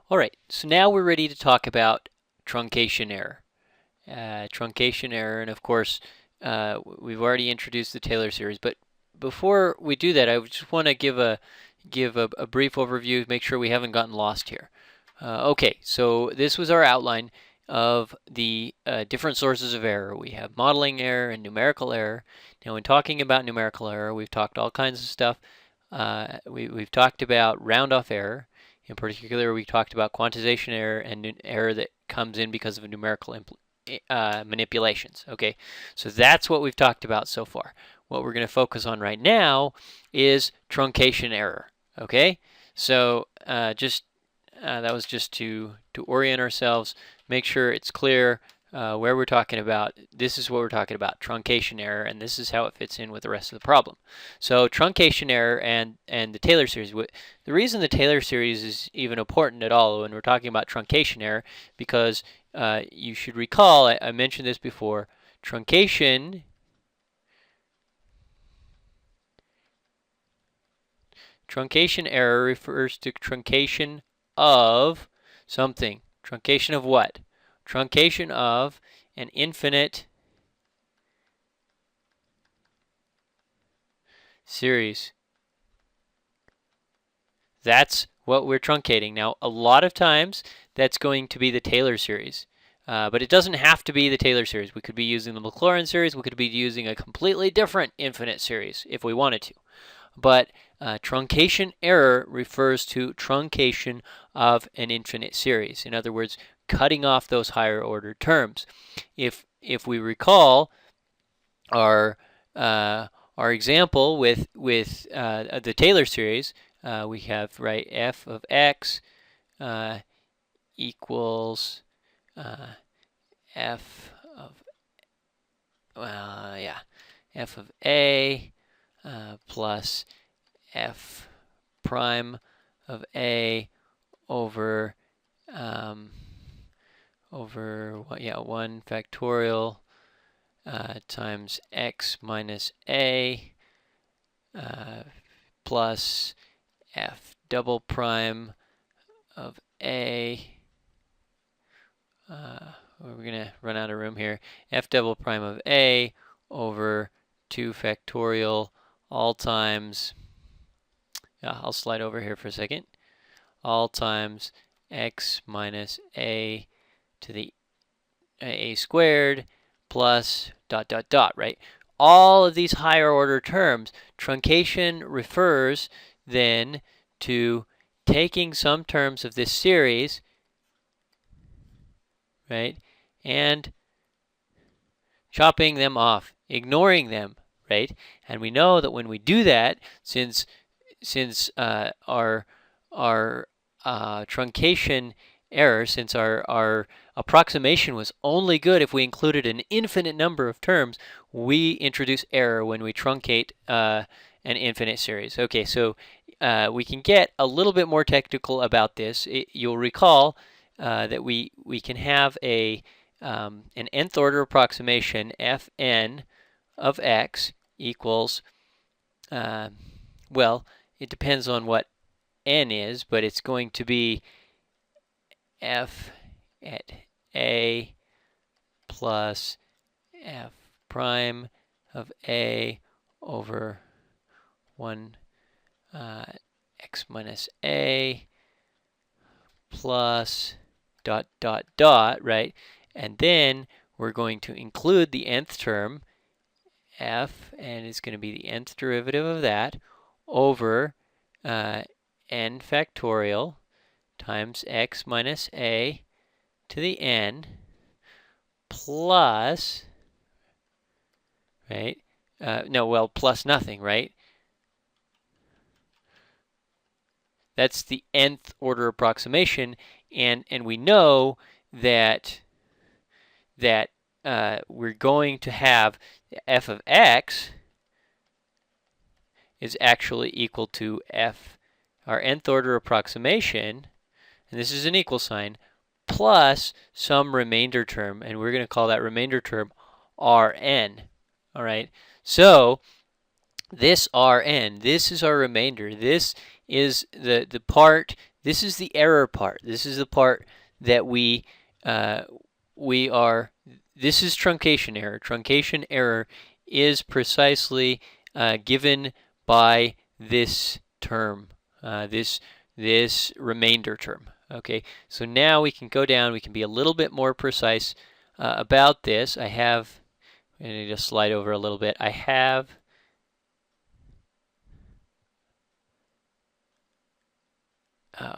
All right, so now we're ready to talk about truncation error. Truncation error, and of course, we've already introduced the Taylor series, but before we do that, I just want to give a brief overview, make sure we haven't gotten lost here. Okay, so this was our outline of the different sources of error. We have modeling error and numerical error. Now, when talking about numerical error, we've talked all kinds of stuff. We've talked about round-off error. In particular, we talked about quantization error and error that comes in because of numerical manipulations. Okay, so that's what we've talked about so far. What we're going to focus on right now is truncation error. Okay, so that was just to orient ourselves, make sure it's clear where we're talking about. This is what we're talking about, truncation error, and this is how it fits in with the rest of the problem. So truncation error and the Taylor series. The reason the Taylor series is even important at all when we're talking about truncation error, because you should recall, I mentioned this before, truncation error refers to truncation of something. Truncation of what? Truncation of an infinite series. That's what we're truncating. Now, a lot of times that's going to be the Taylor series. But it doesn't have to be the Taylor series. We could be using the Maclaurin series. We could be using a completely different infinite series if we wanted to. But truncation error refers to truncation of an infinite series. In other words, cutting off those higher order terms. If we recall our example with the Taylor series, we have f of x equals f of f of a plus f prime of a over 1 factorial times x minus a plus f double prime of a. We're going to run out of room here. F double prime of a over 2 factorial all times, I'll slide over here for a second, all times x minus a to the a squared plus dot dot dot, right? All of these higher order terms, truncation refers then to taking some terms of this series, right, and chopping them off, ignoring them, right? And we know that when we do that, since our truncation error, since our approximation was only good if we included an infinite number of terms, we introduce error when we truncate an infinite series. Okay, so we can get a little bit more technical about this. You'll recall that we can have an nth order approximation, fn of x equals, well, it depends on what n is, but it's going to be f at a plus f prime of a over 1 x minus a plus dot dot dot, right? And then we're going to include the nth term, f, and it's going to be the nth derivative of that over n factorial times x minus a to the n plus, right? Plus nothing, right? That's the nth order approximation, and we know that we're going to have f of x is actually equal to f, our nth order approximation, and this is an equal sign, plus some remainder term, and we're going to call that remainder term Rn. All right, so this Rn, this is our remainder. This is the part this is the error part. This is the part that we are. This is truncation error. Truncation error is precisely given by this term, this remainder term. Okay, so now we can go down. We can be a little bit more precise about this. I need to slide over a little bit. I have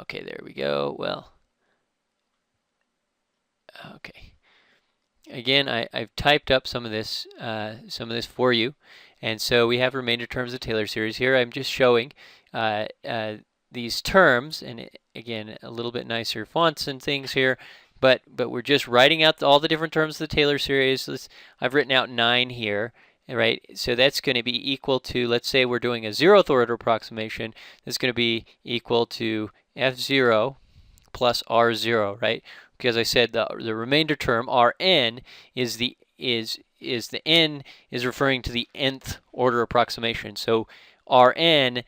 okay, there we go. Well, okay. Again, I've typed up some of this for you, and so we have remainder terms of the Taylor series here. I'm just showing these terms, and again, a little bit nicer fonts and things here, but we're just writing out all the different terms of the Taylor series. I've written out 9 here, right? So that's going to be equal to, let's say we're doing a 0th order approximation. That's going to be equal to f0 plus r0, right? Because I said the remainder term Rn is the n is referring to the nth order approximation. So Rn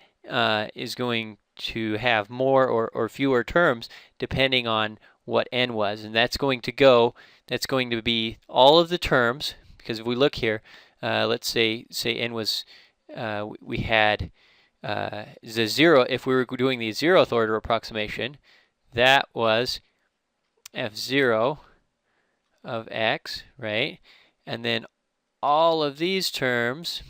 is going to have more or fewer terms depending on what n was, and that's going to be all of the terms, because if we look here, let's say n was we had the 0. If we were doing the 0th order approximation, that was f0 of x, right? And then all of these terms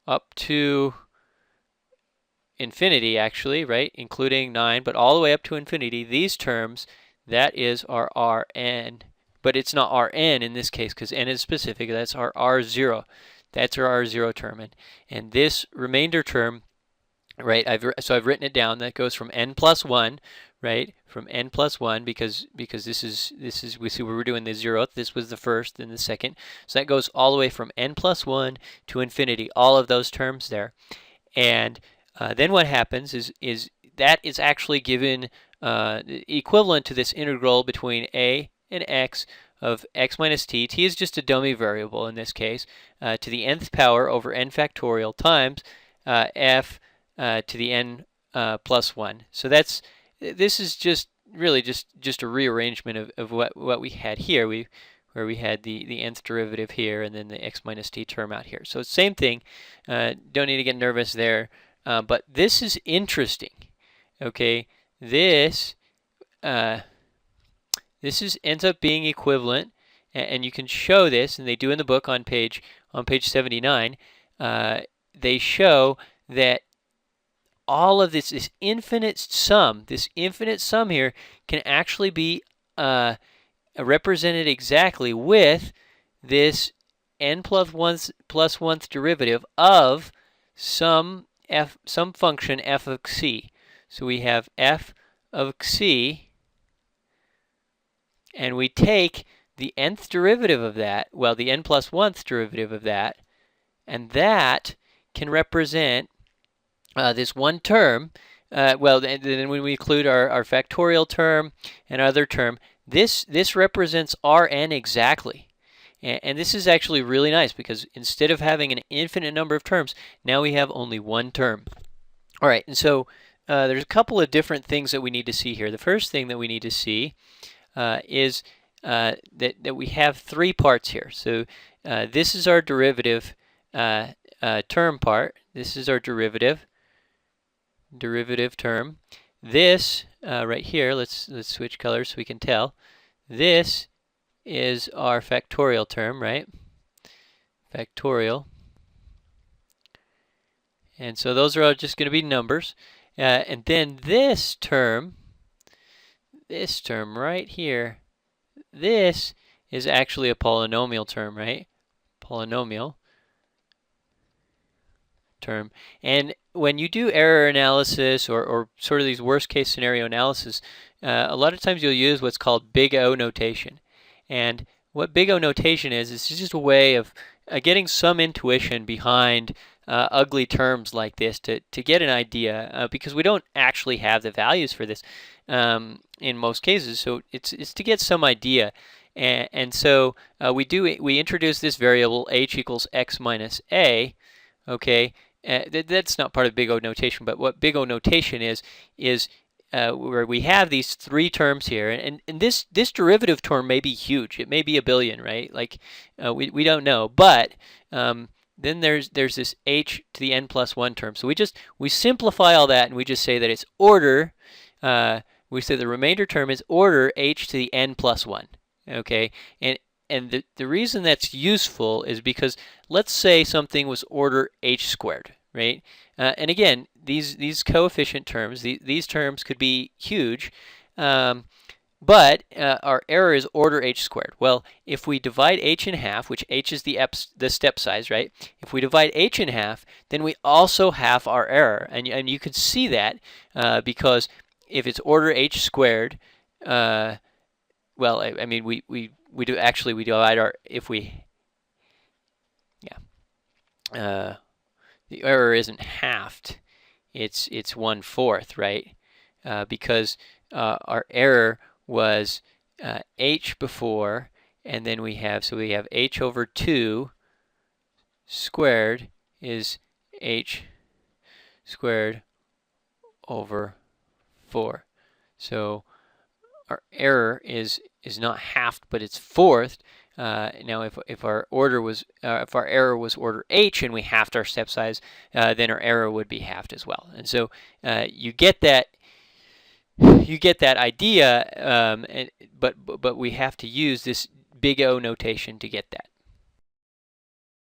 up to infinity, actually, right? Including 9, but all the way up to infinity, these terms, that is our Rn. But it's not Rn in this case because n is specific. That's our R0. That's our R0 term. And this remainder term, right, I've written it down. That goes from n plus 1, right? From n plus 1 because this is we see we were doing the 0th. This was the first and the second. So that goes all the way from n plus 1 to infinity. All of those terms there. And then what happens is that is actually given equivalent to this integral between a and x of x minus t. T is just a dummy variable in this case, to the nth power over n factorial times f to the n plus 1. So this is just really just a rearrangement of what we had here. Where we had the nth derivative here and then the x minus t term out here. So same thing. Don't need to get nervous there. But this is interesting. Okay, this ends up being equivalent, and you can show this, and they do in the book on page 79. They show that all of this infinite sum here can actually be represented exactly with this n plus 1th derivative of some function f of c. So we have f of c, and we take the nth derivative of that, well, the n plus 1th derivative of that, and that can represent this one term. Well, then when we include our factorial term and other term, this represents Rn exactly. And this is actually really nice because instead of having an infinite number of terms, now we have only one term. All right, and so there's a couple of different things that we need to see here. The first thing that we need to see is that we have 3 parts here. So this is our derivative term part. This is our derivative term. This right here, let's switch colors so we can tell. This is our factorial term, right? Factorial. And so those are all just going to be numbers. And then this term right here, this is actually a polynomial term, right? Polynomial term. And when you do error analysis or sort of these worst case scenario analysis, a lot of times you'll use what's called big O notation. And what big O notation is just a way of getting some intuition behind ugly terms like this to get an idea, because we don't actually have the values for this in most cases. So it's to get some idea. And so we introduce this variable h equals x minus a, okay, that's not part of big O notation, but what big O notation is where we have these three terms here, and this derivative term may be huge. It may be a billion, right? Like we don't know, but then there's this h to the n plus 1 term. So we simplify all that, and we just say that it's order. We say the remainder term is order h to the n plus 1. Okay, and the reason that's useful is because let's say something was order h squared, right? And again, these coefficient terms, these terms could be huge, but our error is order h squared. Well, if we divide h in half, which h is the step size, right? If we divide h in half, then we also halve our error, and you can see that because if it's order h squared, well, I mean we do actually we divide our if we the error isn't halved, it's 1/4, right? Because our error was h before, and then we have h over 2 squared is h squared over 4. So our error is not halved, but it's fourthed. Now, if our error was order h and we halved our step size, then our error would be halved as well. And so you get that idea, but we have to use this big O notation to get that.